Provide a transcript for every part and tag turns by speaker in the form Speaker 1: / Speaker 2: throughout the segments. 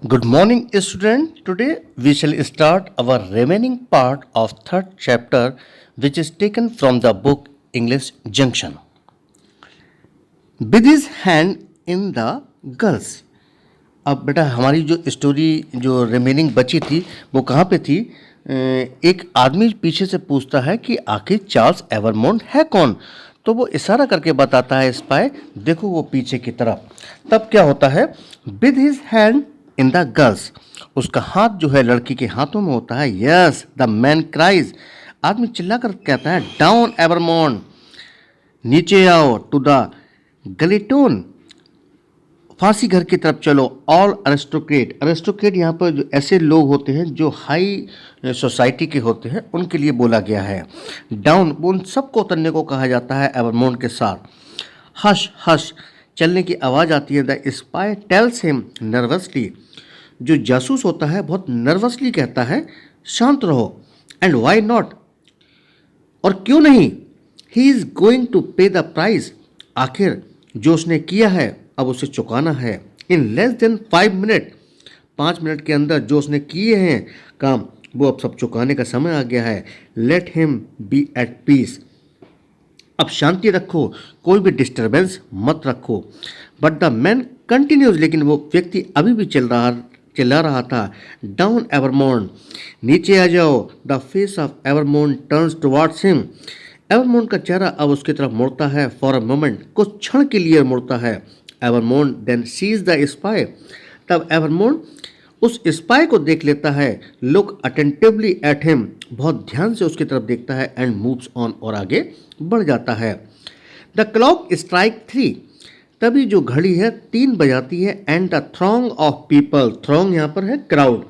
Speaker 1: Good morning, student. Today we shall start our remaining part of third chapter, which is taken from the book English Junction. With his hand in the girls. अब बेटा हमारी जो story जो remaining बची थी वो कहाँ पे थी? एक आदमी पीछे से पूछता है कि आखिर चार्ल्स एवरमोंट है कौन? तो वो इशारा करके बताता है स्पाई, देखो वो पीछे की तरफ। तब क्या होता है? With his hand in the girls, उसका हाथ जो है लड़की के हाथों में होता है। यस, द मैन क्राइज, आदमी चिल्लाकर कहता है, डाउन एवरमोंट, नीचे आओ, टू द गलीटोन, फांसी घर की तरफ चलो, ऑल अरिस्टोक्रेट। अरिस्टोक्रेट यहाँ पर जो ऐसे लोग होते हैं जो हाई सोसाइटी के होते हैं उनके लिए बोला गया है। डाउन, उन सबको उतरने को कहा जाता है एवरमोंट के साथ। हश हश, चलने की आवाज़ आती है। The spy tells him nervously, जो जासूस होता है बहुत नर्वसली कहता है, शांत रहो। एंड वाई नॉट, और क्यों नहीं? ही इज़ गोइंग टू पे द प्राइस, आखिर जो उसने किया है अब उसे चुकाना है। In less than 5 minute, 5 minute के अंदर जो उसने किए हैं काम वो अब सब चुकाने का समय आ गया है। Let him be at peace, अब शांति रखो, कोई भी डिस्टर्बेंस मत रखो। बट द मैन कंटिन्यूज, लेकिन वो व्यक्ति अभी भी चिल्ला रहा था, डाउन एवरमोंट, नीचे आ जाओ। The face of Evermont turns towards him, Evermont का चेहरा अब उसकी तरफ मुड़ता है। फॉर अ मोमेंट, कुछ क्षण के लिए मुड़ता है। एवरमोंट देन सीज द स्पाई, तब एवरमोंट उस स्पाई को देख लेता है। लुक अटेंटिवली एट हिम, बहुत ध्यान से उसकी तरफ देखता है। एंड मूव्स ऑन, और आगे बढ़ जाता है। द क्लॉक स्ट्राइक 3, तभी जो घड़ी है 3 बजाती है। And the throng of people, throng यहाँ पर है क्राउड,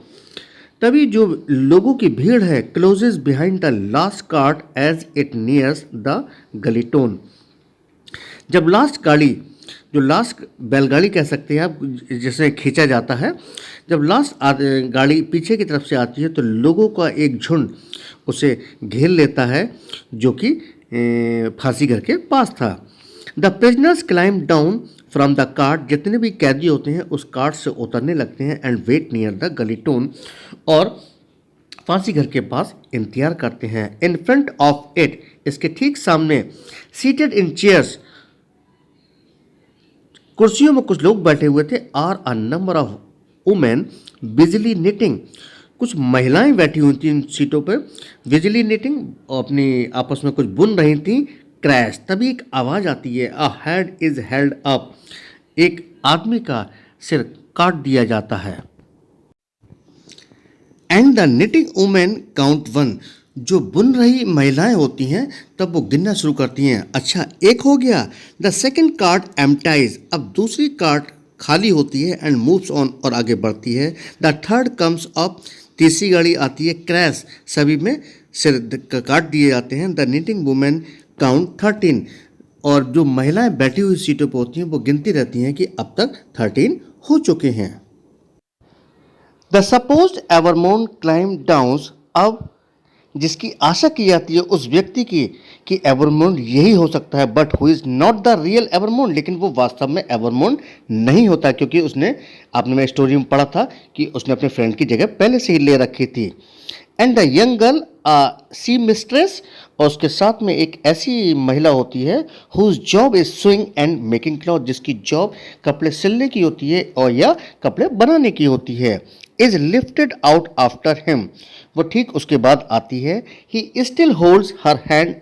Speaker 1: तभी जो लोगों की भीड़ है, closes behind the last cart as it nears the गलीटोन, जब लास्ट गाड़ी, जो लास्ट बैलगाड़ी कह सकते हैं आप, जिसे खींचा जाता है, जब लास्ट गाड़ी पीछे की तरफ से आती है तो लोगों का एक झुंड उसे घेर लेता है जो कि फांसी घर के पास था। The prisoners climb down from the cart, जितने भी कैदी होते हैं उस कार्ट से उतरने लगते हैं। एंड वेट नियर द गलीटोन, और फांसी घर के पास इंतजार करते हैं। इन फ्रंट ऑफ इट, इसके ठीक सामने, सीटेड इन चेयर्स, कुर्सियों में कुछ लोग बैठे हुए थे। Are a number of women busily knitting, कुछ महिलाएं बैठी हुई थी इन सीटों पर, बिजली निटिंग, अपनी आपस में कुछ बुन रही थी। क्रैश, तभी एक आवाज़ आती है, a head is held up, एक आदमी का सिर काट दिया जाता है। And the knitting women count 1, जो बुन रही महिलाएं होती हैं तब वो गिनना शुरू करती हैं। अच्छा, एक हो गया। द सेकेंड कार्ट एम्प्टाइज, अब दूसरी कार्ट खाली होती है। एंड मूव्स ऑन, और आगे बढ़ती है। द थर्ड कम्स अप, तीसरी गाड़ी आती है। क्रैश, सभी में सिर काट दिए जाते हैं। द निटिंग वुमेन काउंट 13, और जो महिलाएं बैठी हुई सीटों पर होती हैं वो गिनती रहती हैं कि अब तक 13 हो चुके हैं। द सपोज्ड एवरमोंट क्लाइम डाउन्स, अब जिसकी आशा की जाती है उस व्यक्ति की कि एवरमोंट यही हो सकता है, but who is not the real Evermont, लेकिन वो वास्तव में एवरमोंट नहीं होता, क्योंकि उसने, आपने मेरी स्टोरी में पढ़ा था कि उसने अपने फ्रेंड की जगह पहले से ही ले रखी थी। And the young girl seamstress, और उसके साथ में एक ऐसी महिला होती है whose job is sewing and making cloth, जिसकी जॉब कपड़े सिलने की होती है और या कपड़े बनाने की होती है। Is lifted out after him, वो ठीक उसके बाद आती है। He still holds her hand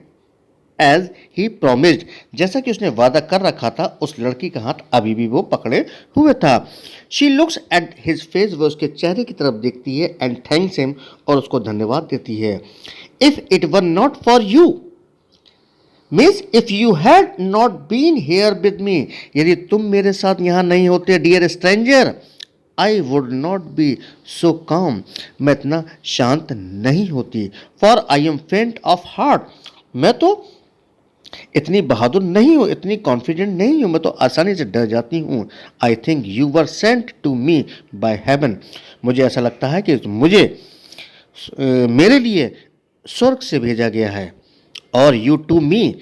Speaker 1: as he promised, जैसा कि उसने वादा कर रखा था, उस लड़की का हाथ अभी भी वो पकड़े हुए था। She looks at his face, वो उसके चेहरे की तरफ देखती है। एंड थैंक्स हिम, और उसको धन्यवाद देती है। If it were not for you, means if you had not been here with me, यदि तुम मेरे साथ यहाँ नहीं होते dear stranger, I would not be so calm, मैं इतना शांत नहीं होती। For I am faint of heart, मैं तो इतनी बहादुर नहीं हूँ, इतनी कॉन्फिडेंट नहीं हूँ, मैं तो आसानी से डर जाती हूँ। I think you were sent to me by heaven, मुझे ऐसा लगता है कि मुझे मेरे लिए स्वर्ग से भेजा गया है। और you to me,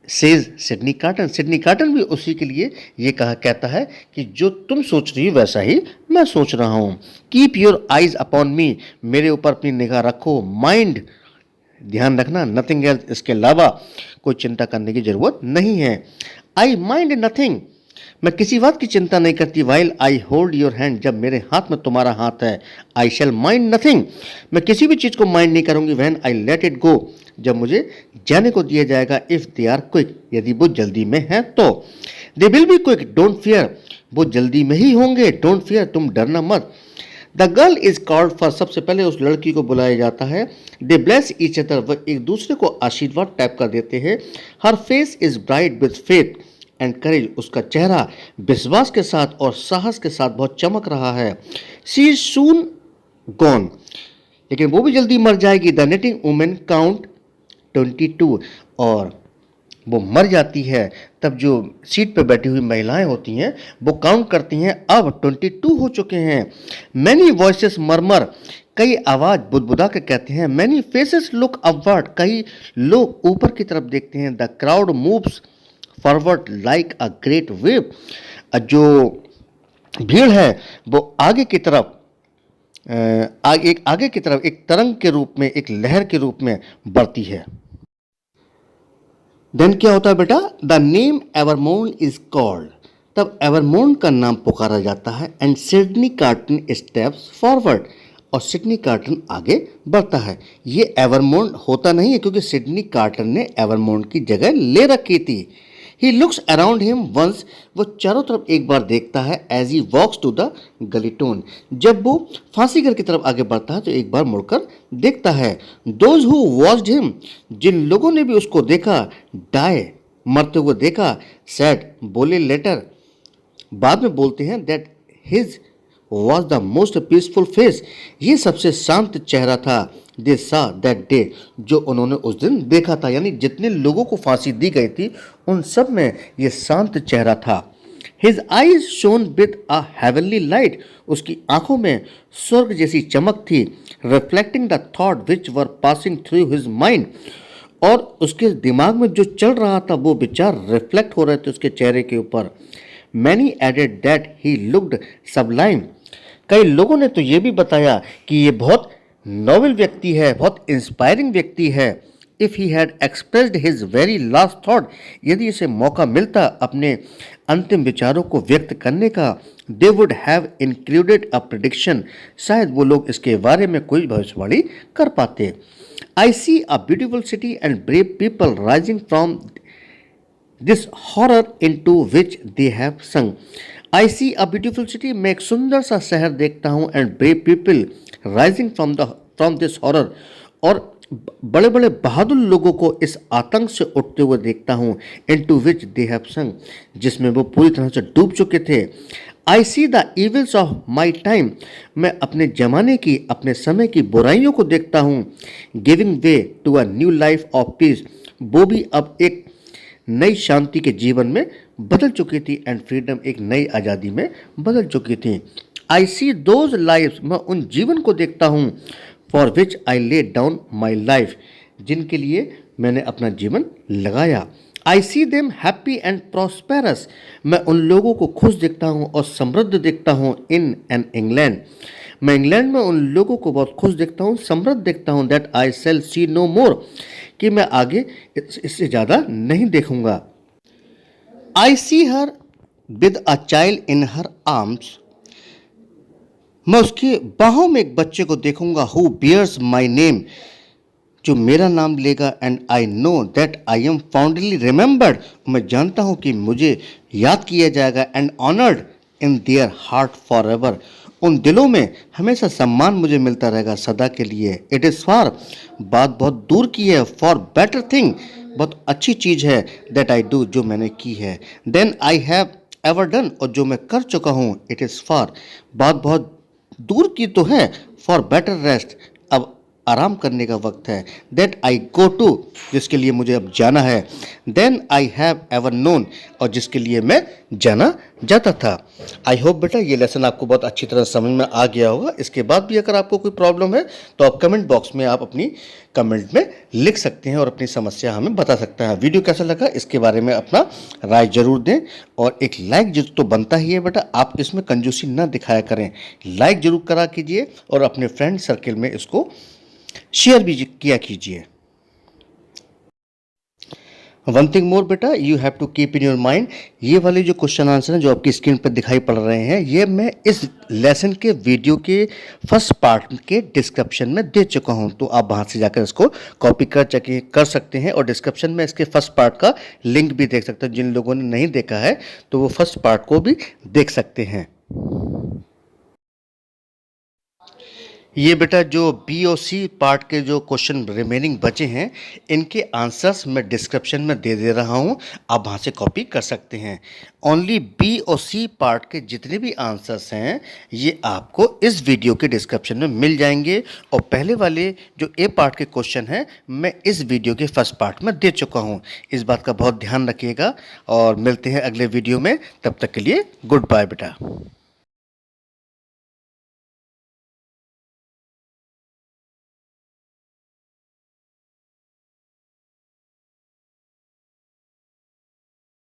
Speaker 1: says Sydney Carton. Sydney Carton भी उसी के लिए ये कहता है कि जो तुम सोच रही हो वैसा ही मैं सोच रहा हूँ। कीप योर आइज अपॉन मी, मेरे ऊपर अपनी निगाह रखो। माइंड, ध्यान रखना, नथिंग एल्स, इसके अलावा कोई चिंता करने की जरूरत नहीं है। आई माइंड नथिंग, मैं किसी बात की चिंता नहीं करती। While I hold your hand, जब मेरे हाथ में तुम्हारा हाथ है। आई शैल माइंड नथिंग, मैं किसी भी चीज़ को माइंड नहीं करूंगी। When I let it go, जब मुझे जाने को दिया जाएगा। इफ़ दे आर क्विक, यदि वो जल्दी में है तो। They will be quick, don't fear, वो जल्दी में ही होंगे। डोंट फियर, तुम डरना मत। The girl is called first, सबसे पहले उस लड़की को बुलाया जाता है। दे ब्लेस ईच अदर, वह एक दूसरे को आशीर्वाद टाइप कर देते हैं। Her face is bright with faith and courage, उसका चेहरा विश्वास के साथ और साहस के साथ बहुत चमक रहा है। शी इज सून गॉन, लेकिन वो भी जल्दी मर जाएगी। द निटिंग वुमेन काउंट 22, और वो मर जाती है। तब जो सीट पे बैठी हुई महिलाएं होती हैं वो काउंट करती हैं, अब 22 हो चुके हैं। मैनी वॉइसेस मरमर, कई आवाज बुदबुदा के कहते हैं। मैनी फेसेस लुक अपवर्ड, कई लोग ऊपर की तरफ देखते हैं। The crowd moves forward like a great wave, जो भीड़ है वो आगे की तरफ आगे की तरफ एक तरंग के रूप में, एक लहर के रूप में बढ़ती है। देन क्या होता है बेटा, द नेम एवरमोन इज कॉल्ड, तब एवरमोन का नाम पुकारा जाता है। And Sydney carton steps forward, और सिडनी कार्टन आगे बढ़ता है। ये एवरमोन होता नहीं है क्योंकि सिडनी कार्टन ने एवरमोन की जगह ले रखी थी। He looks around him once, वो चारों तरफ एक बार देखता है। As he walks to the गलीटोन, जब वो फांसी घर की तरफ आगे बढ़ता है तो एक बार मुड़कर देखता है। दोज हु वॉच्ड हिम, जिन लोगों ने भी उसको देखा। डाई, मरते हुए देखा। सैड, बोले लेटर, बाद में बोलते हैं। That his was the most peaceful face, ये सबसे शांत चेहरा था। दे सा दैट डे, जो उन्होंने उस दिन देखा था। यानी जितने लोगों को फांसी दी गई थी उन सब में ये शांत चेहरा था। His eyes shown with a heavenly light, उसकी आंखों में स्वर्ग जैसी चमक थी। Reflecting the thought which were passing through his mind, और उसके दिमाग में जो चल रहा था वो विचार रिफ्लेक्ट हो रहे थे उसके चेहरे के ऊपर। Many added that he looked sublime, कई लोगों ने तो ये भी बताया कि ये बहुत नोबल व्यक्ति है, बहुत इंस्पायरिंग व्यक्ति है। If he had expressed his very last thought, यदि इसे मौका मिलता अपने अंतिम विचारों को व्यक्त करने का। They would have included a prediction, शायद वो लोग इसके बारे में कोई भविष्यवाणी कर पाते। I see a beautiful city and brave people rising from this horror into which they have sung. I see a beautiful city, मैं एक सुंदर सा शहर देखता हूँ। And brave people rising from this horror, और बड़े बड़े बहादुर लोगों को इस आतंक से उठते हुए देखता हूँ। इनटू विच दे हैव संग, जिसमें वो पूरी तरह से डूब चुके थे। I see the evils of my time, मैं अपने ज़माने की, अपने समय की बुराइयों को देखता हूँ। Giving way to a new life of peace, वो भी अब एक नई शांति के जीवन में बदल चुकी थी। एंड फ्रीडम, एक नई आज़ादी में बदल चुकी थी। आई सी दोज लाइफ्स, मैं उन जीवन को देखता हूँ। For which I lay down my life, जिनके लिए मैंने अपना जीवन लगाया। I see them happy and prosperous, मैं उन लोगों को खुश देखता हूँ और समृद्ध देखता हूँ। इन एन इंग्लैंड, मैं इंग्लैंड में उन लोगों को बहुत खुश देखता हूँ, समृद्ध देखता हूँ। That I shell C no मोर, कि मैं आगे इससे ज़्यादा नहीं देखूंगा। I see her with a child in her arms, मैं उसकी बाहों में एक बच्चे को देखूंगा। हु बियर्स माई नेम, जो मेरा नाम लेगा। And I know that I am fondly remembered, मैं जानता हूँ कि मुझे याद किया जाएगा। And honoured in their heart for ever, उन दिलों में हमेशा सम्मान मुझे मिलता रहेगा सदा के लिए। इट इज़ फॉर, बात बहुत दूर की है। फॉर बेटर थिंग, बहुत अच्छी चीज़ है। दैट आई डू, जो मैंने की है। Than I have ever done, और जो मैं कर चुका हूँ। इट इज़ फॉर, बात बहुत दूर की तो है। फॉर बेटर रेस्ट, अब आराम करने का वक्त है। दैट आई गो टू, जिसके लिए मुझे अब जाना है। Than I have ever known, और जिसके लिए मैं जाना जाता था। आई होप बेटा ये लेसन आपको बहुत अच्छी तरह समझ में आ गया होगा। इसके बाद भी अगर आपको कोई प्रॉब्लम है तो आप कमेंट बॉक्स में आप अपनी कमेंट में लिख सकते हैं और अपनी समस्या हमें बता सकते हैं। वीडियो कैसा लगा इसके बारे में अपना राय जरूर दें, और एक लाइक जो तो बनता ही है बेटा, आप इसमें कंजूसी ना दिखाया करें। लाइक जरूर करा कीजिए और अपने फ्रेंड सर्किल में इसको शेयर भी किया कीजिए। वन थिंग मोर बेटा, you have to keep in your mind, ये वाले जो क्वेश्चन आंसर हैं जो आपकी स्क्रीन पर दिखाई पड़ रहे हैं, ये मैं इस लेसन के वीडियो के फर्स्ट पार्ट के डिस्क्रिप्शन में दे चुका हूं। तो आप वहां से जाकर इसको कॉपी कर सकते हैं, और डिस्क्रिप्शन में इसके फर्स्ट पार्ट का लिंक भी देख सकते हैं। जिन लोगों ने नहीं देखा है तो वो फर्स्ट पार्ट को भी देख सकते हैं। ये बेटा जो बी और सी पार्ट के जो क्वेश्चन रिमेनिंग बचे हैं, इनके आंसर्स मैं डिस्क्रिप्शन में दे दे रहा हूँ, आप वहाँ से कॉपी कर सकते हैं। ओनली बी और सी पार्ट के जितने भी आंसर्स हैं ये आपको इस वीडियो के डिस्क्रिप्शन में मिल जाएंगे, और पहले वाले जो ए पार्ट के क्वेश्चन हैं मैं इस वीडियो के फर्स्ट पार्ट में दे चुका हूँ। इस बात का बहुत ध्यान रखिएगा, और मिलते हैं अगले वीडियो में। तब तक के लिए गुड बाय बेटा।